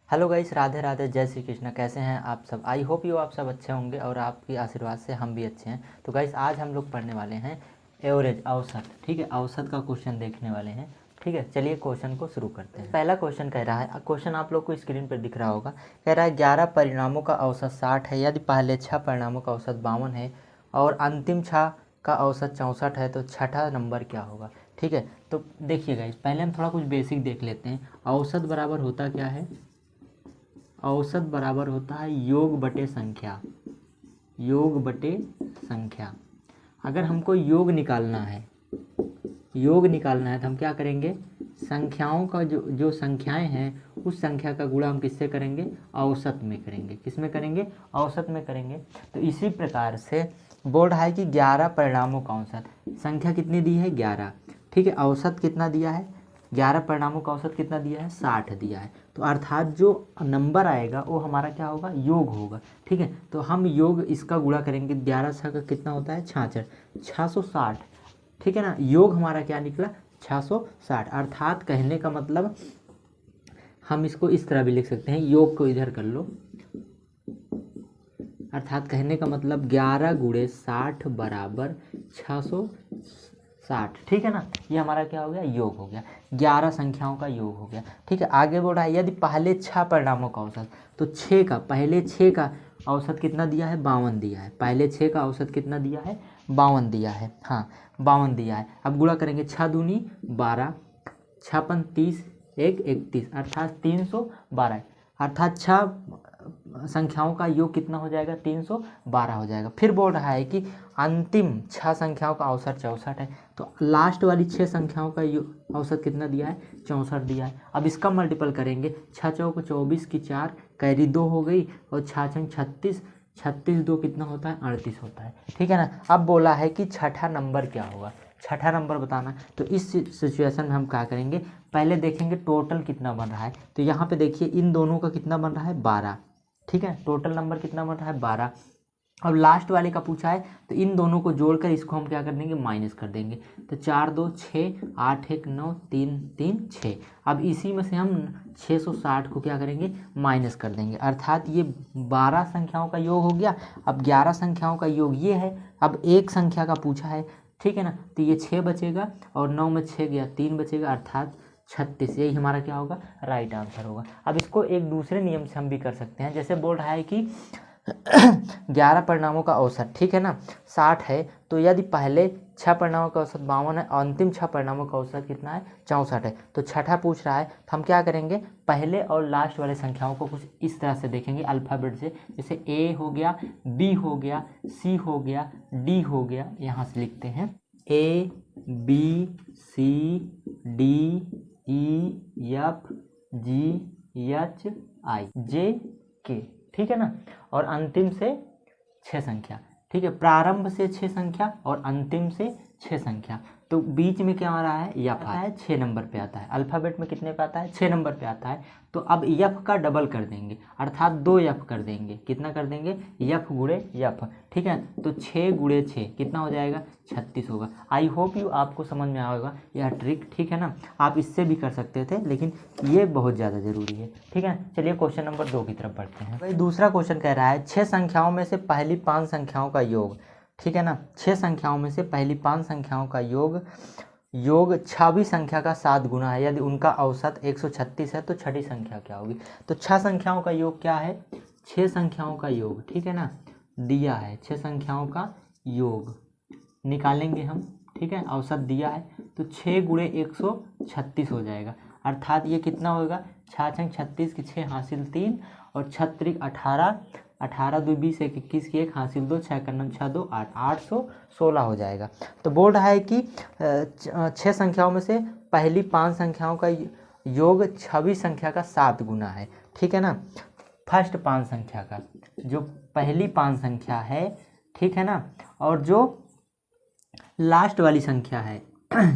Hello guys, Radhe Radhe, जय श्री कृष्ण। कैसे हैं आप सब? आई होप यू आप सब अच्छे होंगे और आपकी आशीर्वाद से हम भी अच्छे हैं। तो गाइस आज हम लोग पढ़ने वाले हैं एवरेज, औसत। ठीक है, औसत का क्वेश्चन देखने वाले हैं। ठीक है, चलिए क्वेश्चन को शुरू करते हैं। पहला क्वेश्चन कह रहा है, क्वेश्चन आप लोग को स्क्रीन पर दिख रहा होगा। कह रहा है 11 परिणामों का औसत 60 है यदि पहले 6 परिणामों का औसत 52 है और अंतिम 6 का औसत 64 है तो छठा नंबर क्या होगा। ठीक है, तो देखिए गाइस, पहले हम थोड़ा कुछ बेसिक देख लेते हैं। औसत बराबर होता क्या है? औसत बराबर होता है योग बटे संख्या। योग बटे संख्या। अगर हमको योग निकालना है, योग निकालना है तो हम क्या करेंगे? संख्याओं का जो संख्याएं हैं उस संख्या का गुणा हम किससे करेंगे? औसत में करेंगे। किस में करेंगे? औसत में करेंगे। तो इसी प्रकार से बोल रहा है कि 11 परिणामों का औसत, संख्या कितनी दी है? 11। ठीक है, औसत कितना दिया है? 11 परिणामों का औसत कितना दिया है? 60 दिया है। तो अर्थात जो नंबर आएगा वो हमारा क्या होगा? योग होगा। ठीक है, तो हम योग इसका गुणा करेंगे। 11 छः का कितना होता है? 66, 660। ठीक है ना, योग हमारा क्या निकला? 660। अर्थात कहने का मतलब हम इसको इस तरह भी लिख सकते हैं, योग को इधर कर लो। अर्थात कहने का मतलब 11 गुणे 60 बराबर 660। ठीक है ना, ये हमारा क्या हो गया? योग हो गया। 11 संख्याओं का योग हो गया। ठीक है, आगे बोल रहा है यदि पहले 6 परिणामों का औसत, तो 6 का, पहले 6 का औसत कितना दिया है? 52 दिया है। पहले 6 का औसत कितना दिया है? 52 दिया है। हाँ, 52 दिया है। अब गुणा करेंगे, 6 दूनी 12, 6 पंच 30, 1 31, अर्थात 312। अर्थात 6 संख्याओं का योग कितना हो जाएगा? 312 हो जाएगा। फिर बोल रहा है कि अंतिम 6 संख्याओं का औसत 64 है। तो लास्ट वाली 6 संख्याओं का औसत कितना दिया है? 64 दिया है। अब इसका मल्टीपल करेंगे, 6 चौक 24 की 4, कैरी 2 हो गई और 6 छंग 36, 36 2 कितना होता है? 38 होता है। ठीक है ना। अब बोला है कि छठा नंबर क्या होगा, छठा नंबर बताना। तो इस सिचुएशन में हम क्या करेंगे? पहले देखेंगे टोटल कितना बन रहा है। तो यहाँ पे देखिए इन दोनों का कितना बन रहा है? 12। ठीक है, टोटल नंबर कितना बन रहा है? 12। अब लास्ट वाले का पूछा है तो इन दोनों को जोड़कर इसको हम क्या कर देंगे? माइनस कर देंगे। तो 4 2 6, 8 1 9, 3 3 6। अब इसी में से हम 660 को क्या करेंगे? माइनस कर देंगे। अर्थात ये 12 संख्याओं का योग हो गया। अब 11 संख्याओं का योग ये है। अब एक संख्या का पूछा है, ठीक है ना, तो ये 6 बचेगा और 9 में 6 गया, 3 बचेगा, अर्थात 36। यही हमारा क्या होगा? राइट आंसर होगा। अब इसको एक दूसरे नियम से हम भी कर सकते हैं। जैसे बोल रहा है कि 11 परिणामों का औसत, ठीक है ना, 60 है। तो यदि पहले 6 परिणामों का औसत 52 है और अंतिम 6 परिणामों का औसत कितना है? 64 है। तो छठा पूछ रहा है तो हम क्या करेंगे? पहले और लास्ट वाले संख्याओं को कुछ इस तरह से देखेंगे अल्फ़ाबेट से। जैसे ए हो गया, बी हो गया, सी हो गया, डी हो गया। यहाँ से लिखते हैं A B C D E F G H I J K. ठीक है ना, और अंतिम से 6 संख्या। ठीक है, प्रारंभ से 6 संख्या और अंतिम से 6 संख्या। तो बीच में क्या आ रहा है? यफ आता है, 6 नंबर पे आता है। अल्फ़ाबेट में कितने पे आता है? 6 नंबर पे आता है। तो अब यफ का डबल कर देंगे, अर्थात 2 यफ कर देंगे। कितना कर देंगे? यफ गुणे यफ। ठीक है, तो 6 गुणे 6 कितना हो जाएगा? 36 होगा। आई होप यू आपको समझ में आएगा यह ट्रिक। ठीक है ना, आप इससे भी कर सकते थे लेकिन ये बहुत ज़्यादा ज़रूरी है। ठीक है, चलिए क्वेश्चन नंबर 2 की तरफ बढ़ते हैं। भाई दूसरा क्वेश्चन कह रहा है 6 संख्याओं में से पहली 5 संख्याओं का योग। ठीक है ना, 6 संख्याओं में से पहली 5 संख्याओं का योग 6वीं संख्या का 7 गुना है। यदि उनका औसत 136 है तो छठी संख्या क्या होगी? तो 6 संख्याओं का योग क्या है? 6 संख्याओं का योग, ठीक है ना, दिया है। 6 संख्याओं का योग निकालेंगे हम। ठीक है, औसत दिया है तो 6 गुणे 136 हो जाएगा। अर्थात ये कितना होगा? 6 छंग 36 की 6 हासिल 3 और 6 18, 18 2 20 1 21 की 1 हासिल 2, 6 का 9 6 2 8, 816 हो जाएगा। तो बोल रहा है कि 6 संख्याओं में से पहली 5 संख्याओं का योग 6वीं संख्या का 7 गुना है। ठीक है ना, फर्स्ट 5 संख्या का, जो पहली 5 संख्या है, ठीक है ना, और जो लास्ट वाली संख्या है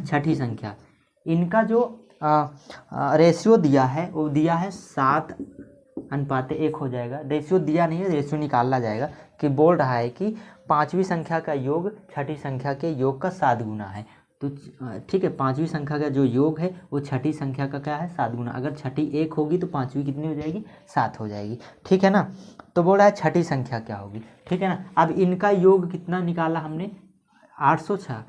छठी संख्या, इनका जो रेशियो दिया है वो दिया है 7:1 हो जाएगा। रेशियो दिया नहीं है, रेशियो निकालना जाएगा। कि बोल रहा है कि 5वीं संख्या का योग छठी संख्या के योग का 7 गुना है। तो ठीक है, पाँचवीं संख्या का जो योग है वो छठी संख्या का क्या है 7 गुना। अगर छठी 1 होगी तो पाँचवीं कितनी हो जाएगी 7 हो जाएगी। ठीक है ना। तो बोल रहा है छठी संख्या क्या होगी। ठीक है ना। अब इनका योग कितना निकाला हमने 806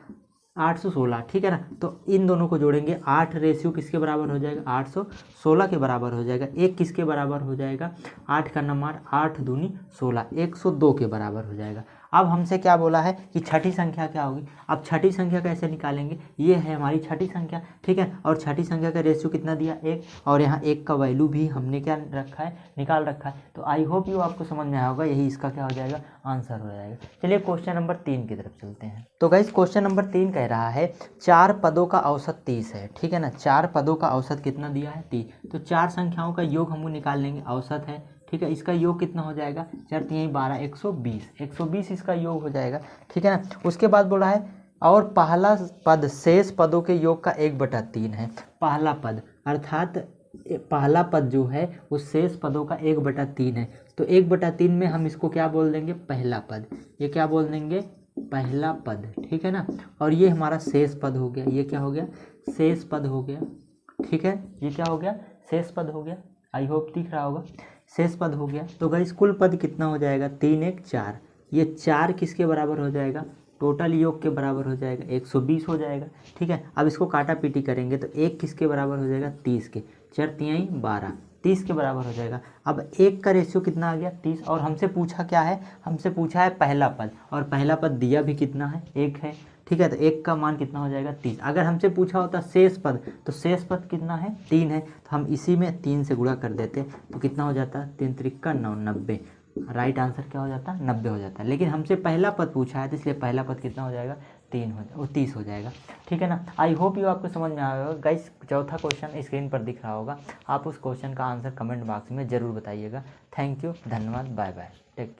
816। ठीक है ना। तो इन दोनों को जोड़ेंगे 8 रेशियो किसके बराबर हो जाएगा 816 के बराबर हो जाएगा। एक किसके बराबर हो जाएगा 8 का नंबर 8 दूनी 16 102 के बराबर हो जाएगा। अब हमसे क्या बोला है कि छठी संख्या क्या होगी। अब छठी संख्या कैसे निकालेंगे, ये है हमारी छठी संख्या। ठीक है। और छठी संख्या का रेशियो कितना दिया 1, और यहाँ 1 का वैल्यू भी हमने क्या रखा है निकाल रखा है। तो आई होप यू आपको समझ में आया होगा, यही इसका क्या हो जाएगा आंसर हो जाएगा। चलिए क्वेश्चन नंबर 3 की तरफ चलते हैं। तो गाइस क्वेश्चन नंबर 3 कह रहा है 4 पदों का औसत 30 है। ठीक है ना। 4 पदों का औसत कितना दिया है 30। तो 4 संख्याओं का योग हमको निकाल लेंगे, औसत है। ठीक है। इसका योग कितना हो जाएगा 4 3 12 120 इसका योग हो जाएगा। ठीक है ना। उसके बाद बोला है और पहला पद शेष पदों के योग का 1/3 है। पहला पद अर्थात पहला पद जो है वो शेष पदों का 1/3 है। तो 1/3 में हम इसको क्या बोल देंगे पहला पद। ये क्या बोल देंगे पहला पद। ठीक है ना। और ये हमारा शेष पद हो गया। ये क्या हो गया शेष पद हो गया। ठीक है। ये क्या हो गया शेष पद हो गया। आई होप दिख रहा होगा शेष पद हो गया। तो गाइस कुल पद कितना हो जाएगा 3 1 4। ये 4 किसके बराबर हो जाएगा टोटल योग के बराबर हो जाएगा 120 हो जाएगा। ठीक है। अब इसको काटा पीटी करेंगे तो 1 किसके बराबर हो जाएगा 30 के। 4 3 12 30 के बराबर हो जाएगा। अब 1 का रेशियो कितना आ गया 30। और हमसे पूछा क्या है हमसे पूछा है पहला पद, और पहला पद दिया भी कितना है 1 है। ठीक है। तो 1 का मान कितना हो जाएगा 30। अगर हमसे पूछा होता शेष पद तो शेष पद कितना है 3 है। तो हम इसी में 3 से गुणा कर देते तो कितना हो जाता 3 त्रिका 9 90। राइट आंसर क्या हो जाता 90 हो जाता। लेकिन हमसे पहला पद पूछा है तो इसलिए पहला पद कितना हो जाएगा 30 हो जाएगा। ठीक है ना। आई होप यू आपको समझ में आया होगा। गाइस चौथा क्वेश्चन स्क्रीन पर दिख रहा होगा, आप उस क्वेश्चन का आंसर कमेंट बॉक्स में ज़रूर बताइएगा। थैंक यू, धन्यवाद, बाय बाय, टेक।